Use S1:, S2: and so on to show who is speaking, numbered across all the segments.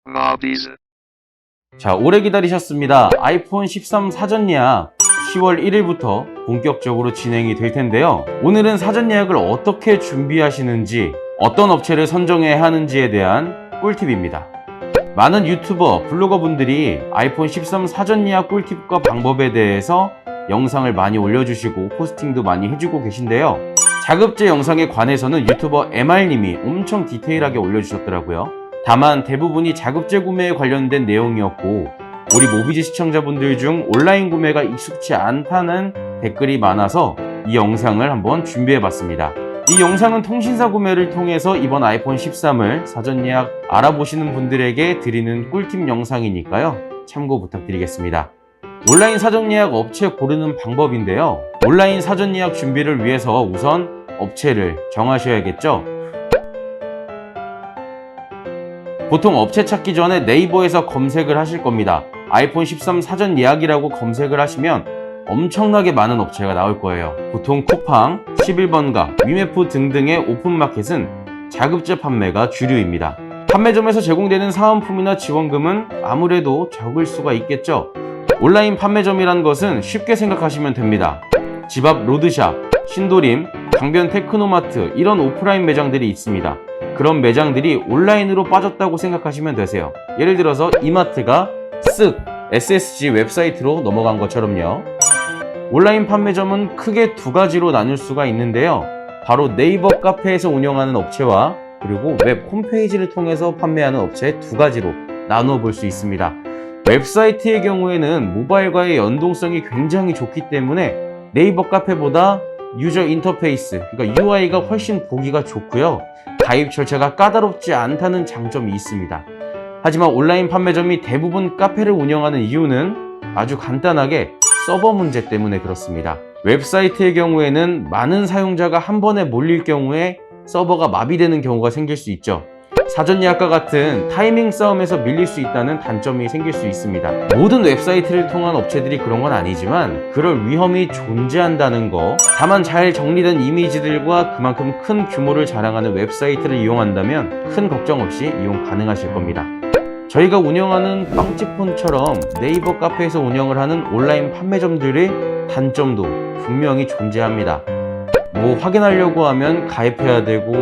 S1: Mobbies.
S2: 자, 오래 기다리셨습니다. 아이폰 13 사전 예약 10월 1일부터 본격적으로 진행이 될 텐데요. 오늘은 사전 예약을 어떻게 준비하시는지, 어떤 업체를 선정해야 하는지에 대한 꿀팁입니다. 많은 유튜버, 블로거 분들이 아이폰 13 사전 예약 꿀팁과 방법에 대해서 영상을 많이 올려주시고 포스팅도 많이 해주고 계신데요. 자급제 영상에 관해서는 유튜버 MR님이 엄청 디테일하게 올려주셨더라고요. 다만 대부분이 자급제 구매에 관련된 내용이었고, 우리 모비즈 시청자분들 중 온라인 구매가 익숙치 않다는 댓글이 많아서 이 영상을 한번 준비해봤습니다. 이 영상은 통신사 구매를 통해서 이번 아이폰 13을 사전 예약 알아보시는 분들에게 드리는 꿀팁 영상이니까요. 참고 부탁드리겠습니다. 온라인 사전 예약 업체 고르는 방법인데요. 온라인 사전 예약 준비를 위해서 우선 업체를 정하셔야겠죠. 보통 업체 찾기 전에 네이버에서 검색을 하실 겁니다. 아이폰 13 사전 예약이라고 검색을 하시면 엄청나게 많은 업체가 나올 거예요. 보통 쿠팡, 11번가, 위메프 등등의 오픈마켓은 자급제 판매가 주류입니다. 판매점에서 제공되는 사은품이나 지원금은 아무래도 적을 수가 있겠죠. 온라인 판매점이란 것은 쉽게 생각하시면 됩니다. 집 앞 로드샵, 신도림, 강변 테크노마트 이런 오프라인 매장들이 있습니다. 그런 매장들이 온라인으로 빠졌다고 생각하시면 되세요. 예를 들어서 이마트가 쓱 SSG 웹사이트로 넘어간 것처럼요. 온라인 판매점은 크게 두 가지로 나눌 수가 있는데요. 바로 네이버 카페에서 운영하는 업체와 그리고 웹 홈페이지를 통해서 판매하는 업체 두 가지로 나누어 볼 수 있습니다. 웹사이트의 경우에는 모바일과의 연동성이 굉장히 좋기 때문에 네이버 카페보다 유저 인터페이스, 그러니까 UI가 훨씬 보기가 좋고요. 가입 절차가 까다롭지 않다는 장점이 있습니다. 하지만 온라인 판매점이 대부분 카페를 운영하는 이유는 아주 간단하게 서버 문제 때문에 그렇습니다. 웹사이트의 경우에는 많은 사용자가 한 번에 몰릴 경우에 서버가 마비되는 경우가 생길 수 있죠. 사전 예약과 같은 타이밍 싸움에서 밀릴 수 있다는 단점이 생길 수 있습니다. 모든 웹사이트를 통한 업체들이 그런 건 아니지만 그럴 위험이 존재한다는 거, 다만 잘 정리된 이미지들과 그만큼 큰 규모를 자랑하는 웹사이트를 이용한다면 큰 걱정 없이 이용 가능하실 겁니다. 저희가 운영하는 빵집폰처럼 네이버 카페에서 운영을 하는 온라인 판매점들의 단점도 분명히 존재합니다. 뭐 확인하려고 하면 가입해야 되고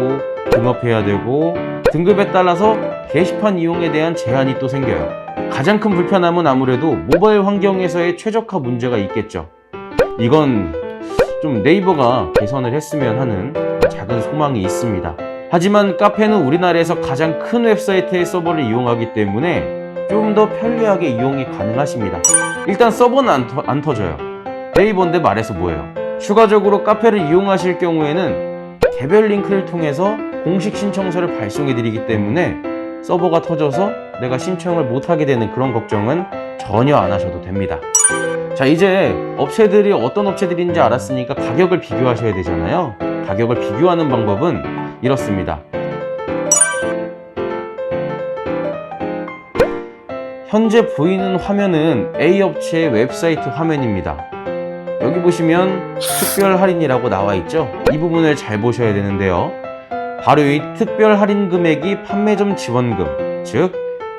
S2: 등업해야 되고 등급에 따라서 게시판 이용에 대한 제한이 또 생겨요. 가장 큰 불편함은 아무래도 모바일 환경에서의 최적화 문제가 있겠죠. 이건 좀 네이버가 개선을 했으면 하는 작은 소망이 있습니다. 하지만 카페는 우리나라에서 가장 큰 웹사이트의 서버를 이용하기 때문에 좀 더 편리하게 이용이 가능하십니다. 일단 서버는 안 터져요. 네이버인데 말해서 뭐예요? 추가적으로 카페를 이용하실 경우에는 개별 링크를 통해서 공식 신청서를 발송해 드리기 때문에 서버가 터져서 내가 신청을 못하게 되는 그런 걱정은 전혀 안 하셔도 됩니다. 자, 이제 업체들이 어떤 업체들인지 알았으니까 가격을 비교하셔야 되잖아요. 가격을 비교하는 방법은 이렇습니다. 현재 보이는 화면은 A 업체의 웹사이트 화면입니다. 여기 보시면 특별 할인이라고 나와 있죠. 이 부분을 잘 보셔야 되는데요. 바로 이 특별 할인 금액이 판매점 지원금, 즉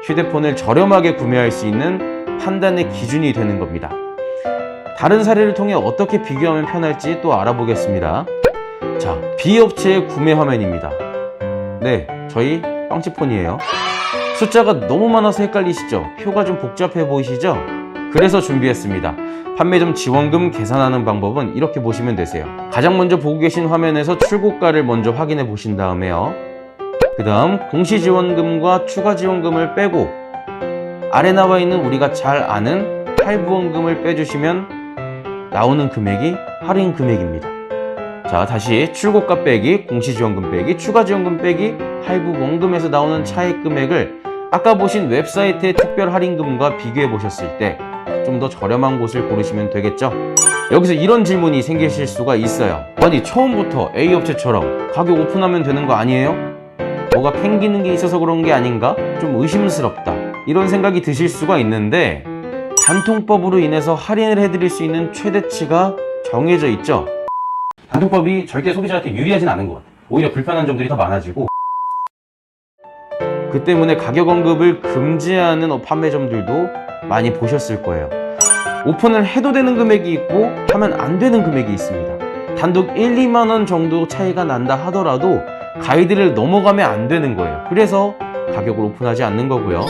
S2: 휴대폰을 저렴하게 구매할 수 있는 판단의 기준이 되는 겁니다. 다른 사례를 통해 어떻게 비교하면 편할지 또 알아보겠습니다. 자, B 업체의 구매 화면입니다. 네, 저희 빵집폰이에요. 숫자가 너무 많아서 헷갈리시죠? 표가 좀 복잡해 보이시죠? 그래서 준비했습니다. 판매점 지원금 계산하는 방법은 이렇게 보시면 되세요. 가장 먼저 보고 계신 화면에서 출고가를 먼저 확인해 보신 다음에요. 그 다음 공시지원금과 추가지원금을 빼고 아래 나와 있는 우리가 잘 아는 할부원금을 빼주시면 나오는 금액이 할인 금액입니다. 자, 다시 출고가 빼기, 공시지원금 빼기, 추가지원금 빼기, 할부원금에서 나오는 차액 금액을 아까 보신 웹사이트의 특별 할인금과 비교해 보셨을 때 좀 더 저렴한 곳을 고르시면 되겠죠. 여기서 이런 질문이 생기실 수가 있어요. 아니, 처음부터 A 업체처럼 가격 오픈하면 되는 거 아니에요? 뭐가 캥기는 게 있어서 그런 게 아닌가? 좀 의심스럽다, 이런 생각이 드실 수가 있는데 단통법으로 인해서 할인을 해드릴 수 있는 최대치가 정해져 있죠. 단통법이 절대 소비자한테 유리하진 않은 것 같아요. 오히려 불편한 점들이 더 많아지고, 그 때문에 가격 언급을 금지하는 판매점들도 많이 보셨을 거예요. 오픈을 해도 되는 금액이 있고 하면 안 되는 금액이 있습니다. 단독 1, 2만 원 정도 차이가 난다 하더라도 가이드를 넘어가면 안 되는 거예요. 그래서 가격을 오픈하지 않는 거고요.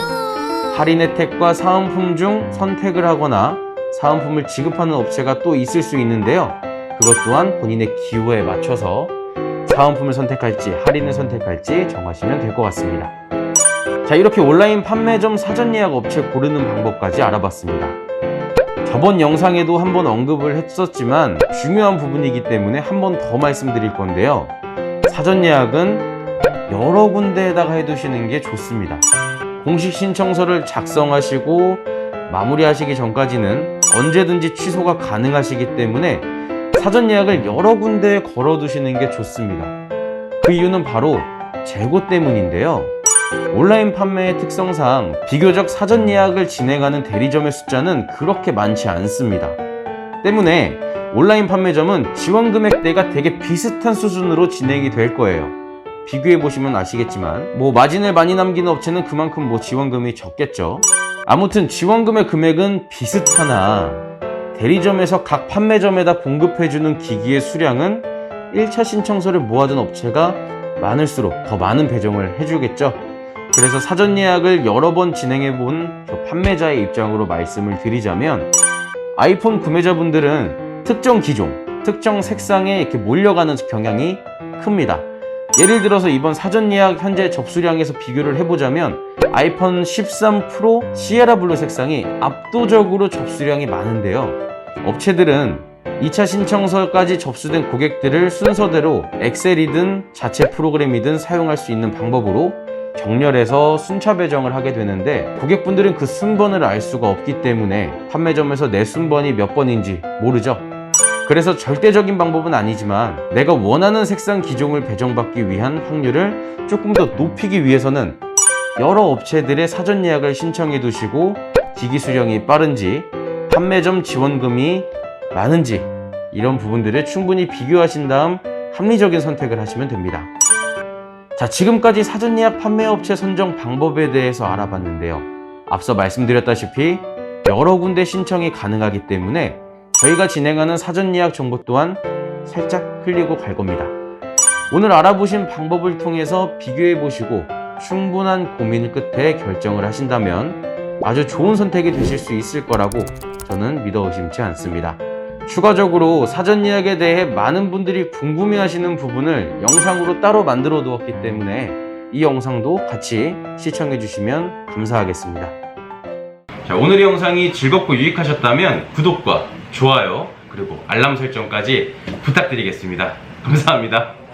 S2: 할인 혜택과 사은품 중 선택을 하거나 사은품을 지급하는 업체가 또 있을 수 있는데요. 그것 또한 본인의 기호에 맞춰서 사은품을 선택할지 할인을 선택할지 정하시면 될 것 같습니다. 자, 이렇게 온라인 판매점 사전 예약 업체 고르는 방법까지 알아봤습니다. 저번 영상에도 한번 언급을 했었지만 중요한 부분이기 때문에 한 번 더 말씀드릴 건데요. 사전 예약은 여러 군데에다가 해두시는 게 좋습니다. 공식 신청서를 작성하시고 마무리하시기 전까지는 언제든지 취소가 가능하시기 때문에 사전 예약을 여러 군데에 걸어두시는 게 좋습니다. 그 이유는 바로 재고 때문인데요. 온라인 판매의 특성상 비교적 사전 예약을 진행하는 대리점의 숫자는 그렇게 많지 않습니다. 때문에 온라인 판매점은 지원 금액대가 되게 비슷한 수준으로 진행이 될 거예요. 비교해 보시면 아시겠지만 마진을 많이 남기는 업체는 그만큼 지원금이 적겠죠. 아무튼 지원금의 금액은 비슷하나 대리점에서 각 판매점에다 공급해주는 기기의 수량은 1차 신청서를 모아둔 업체가 많을수록 더 많은 배정을 해주겠죠. 그래서 사전 예약을 여러 번 진행해 본 판매자의 입장으로 말씀을 드리자면 아이폰 구매자분들은 특정 기종, 특정 색상에 이렇게 몰려가는 경향이 큽니다. 예를 들어서 이번 사전 예약 현재 접수량에서 비교를 해보자면 아이폰 13 프로 시에라 블루 색상이 압도적으로 접수량이 많은데요. 업체들은 2차 신청서까지 접수된 고객들을 순서대로 엑셀이든 자체 프로그램이든 사용할 수 있는 방법으로 정렬해서 순차 배정을 하게 되는데 고객분들은 그 순번을 알 수가 없기 때문에 판매점에서 내 순번이 몇 번인지 모르죠. 그래서 절대적인 방법은 아니지만 내가 원하는 색상 기종을 배정받기 위한 확률을 조금 더 높이기 위해서는 여러 업체들의 사전 예약을 신청해 두시고 기기 수량이 빠른지 판매점 지원금이 많은지 이런 부분들을 충분히 비교하신 다음 합리적인 선택을 하시면 됩니다. 자, 지금까지 사전 예약 판매업체 선정 방법에 대해서 알아봤는데요. 앞서 말씀드렸다시피 여러 군데 신청이 가능하기 때문에 저희가 진행하는 사전 예약 정보 또한 살짝 흘리고 갈 겁니다. 오늘 알아보신 방법을 통해서 비교해 보시고 충분한 고민 끝에 결정을 하신다면 아주 좋은 선택이 되실 수 있을 거라고 저는 믿어 의심치 않습니다. 추가적으로 사전 예약에 대해 많은 분들이 궁금해하시는 부분을 영상으로 따로 만들어 두었기 때문에 이 영상도 같이 시청해 주시면 감사하겠습니다. 자, 오늘의 영상이 즐겁고 유익하셨다면 구독과 좋아요 그리고 알람 설정까지 부탁드리겠습니다. 감사합니다.